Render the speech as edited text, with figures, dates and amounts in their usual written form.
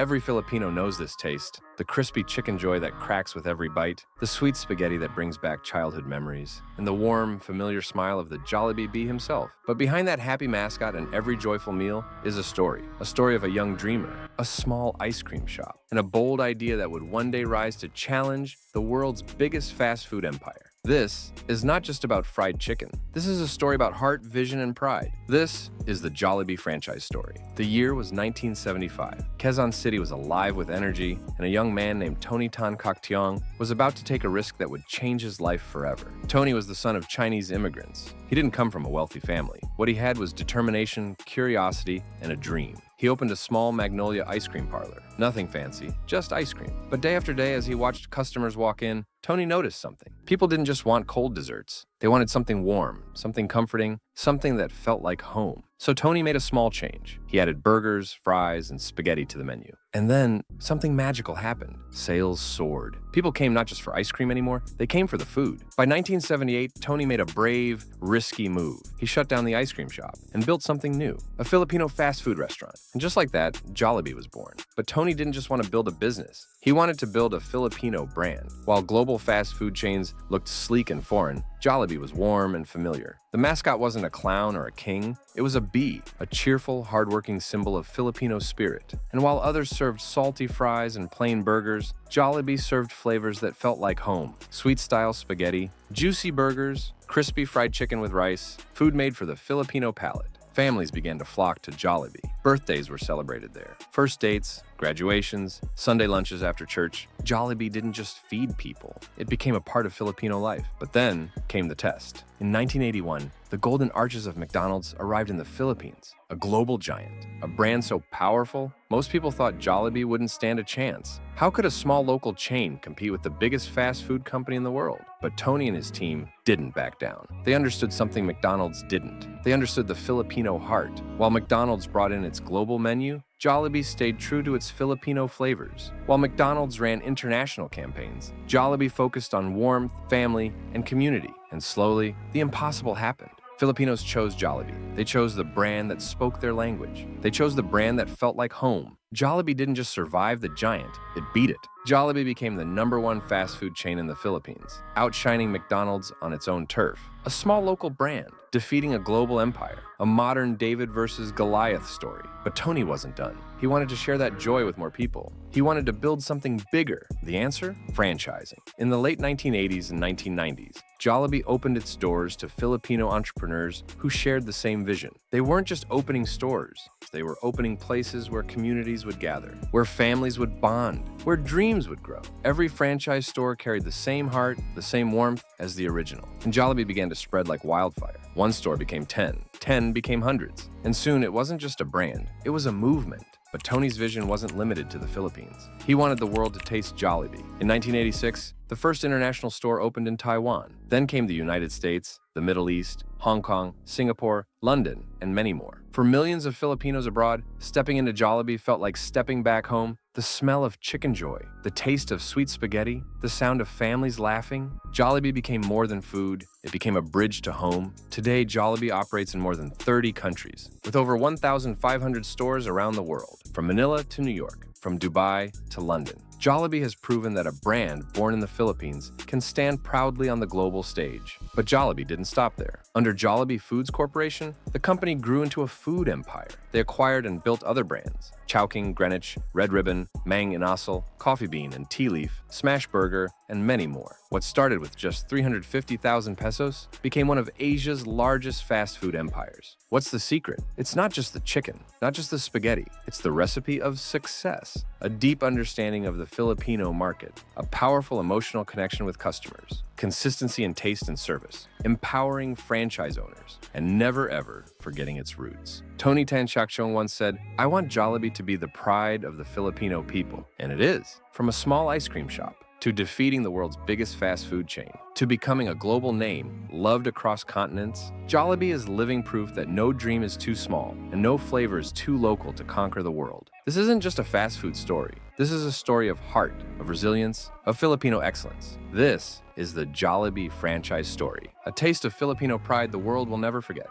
Every Filipino knows this taste. The crispy Chickenjoy that cracks with every bite, the sweet spaghetti that brings back childhood memories, and the warm, familiar smile of the Jollibee bee himself. But behind that happy mascot and every joyful meal is a story of a young dreamer, a small ice cream shop, and a bold idea that would one day rise to challenge the world's biggest fast food empire. This is not just about fried chicken. This is a story about heart, vision, and pride. This is the Jollibee franchise story. The year was 1975. Quezon City was alive with energy, and a young man named Tony Tan Coctiong was about to take a risk that would change his life forever. Tony was the son of Chinese immigrants. He didn't come from a wealthy family. What he had was determination, curiosity, and a dream. He opened a small Magnolia ice cream parlor. Nothing fancy, just ice cream. But day after day, as he watched customers walk in, Tony noticed something. People didn't just want cold desserts. They wanted something warm, something comforting, something that felt like home. So Tony made a small change. He added burgers, fries, and spaghetti to the menu. And then something magical happened. Sales soared. People came not just for ice cream anymore, they came for the food. By 1978, Tony made a brave, risky move. He shut down the ice cream shop and built something new, a Filipino fast food restaurant. And just like that, Jollibee was born. But Tony didn't just want to build a business. He wanted to build a Filipino brand. While global fast food chains looked sleek and foreign, Jollibee was warm and familiar. The mascot wasn't a clown or a king. It was a bee, a cheerful, hardworking symbol of Filipino spirit. And while others served salty fries and plain burgers, Jollibee served flavors that felt like home. Sweet-style spaghetti, juicy burgers, crispy fried chicken with rice, food made for the Filipino palate. Families began to flock to Jollibee. Birthdays were celebrated there. First dates, graduations, Sunday lunches after church. Jollibee didn't just feed people. It became a part of Filipino life. But then came the test. In 1981, the golden arches of McDonald's arrived in the Philippines, a global giant, a brand so powerful, most people thought Jollibee wouldn't stand a chance. How could a small local chain compete with the biggest fast food company in the world? But Tony and his team didn't back down. They understood something McDonald's didn't. They understood the Filipino heart. While McDonald's brought in its global menu, Jollibee stayed true to its Filipino flavors. While McDonald's ran international campaigns, Jollibee focused on warmth, family, and community. And slowly, the impossible happened. Filipinos chose Jollibee. They chose the brand that spoke their language. They chose the brand that felt like home. Jollibee didn't just survive the giant, it beat it. Jollibee became the #1 fast food chain in the Philippines, outshining McDonald's on its own turf. A small local brand, defeating a global empire, a modern David versus Goliath story. But Tony wasn't done. He wanted to share that joy with more people. He wanted to build something bigger. The answer? Franchising. In the late 1980s and 1990s, Jollibee opened its doors to Filipino entrepreneurs who shared the same vision. They weren't just opening stores. They were opening places where communities would gather, where families would bond, where dreams would grow. Every franchise store carried the same heart, the same warmth as the original. And Jollibee began to spread like wildfire. One store became 10, 10 became hundreds. And soon it wasn't just a brand, it was a movement. But Tony's vision wasn't limited to the Philippines. He wanted the world to taste Jollibee. In 1986, the first international store opened in Taiwan. Then came the United States, the Middle East, Hong Kong, Singapore, London, and many more. For millions of Filipinos abroad, stepping into Jollibee felt like stepping back home. The smell of Chickenjoy, the taste of sweet spaghetti, the sound of families laughing. Jollibee became more than food. It became a bridge to home. Today, Jollibee operates in more than 30 countries, with over 1,500 stores around the world, from Manila to New York, from Dubai to London. Jollibee has proven that a brand born in the Philippines can stand proudly on the global stage. But Jollibee didn't stop there. Under Jollibee Foods Corporation, the company grew into a food empire. They acquired and built other brands: Chowking, Greenwich, Red Ribbon, Mang Inasal, Coffee Bean and Tea Leaf, Smash Burger, and many more. What started with just 350,000 pesos became one of Asia's largest fast food empires. What's the secret? It's not just the chicken, not just the spaghetti. It's the recipe of success. A deep understanding of the Filipino market, a powerful emotional connection with customers, consistency in taste and service, empowering franchise owners, and never ever forgetting its roots. Tony Tan Coctiong once said, "I want Jollibee to be the pride of the Filipino people." And it is. From a small ice cream shop, to defeating the world's biggest fast food chain, to becoming a global name loved across continents, Jollibee is living proof that no dream is too small and no flavor is too local to conquer the world. This isn't just a fast food story. This is a story of heart, of resilience, of Filipino excellence. This is the Jollibee franchise story, a taste of Filipino pride the world will never forget.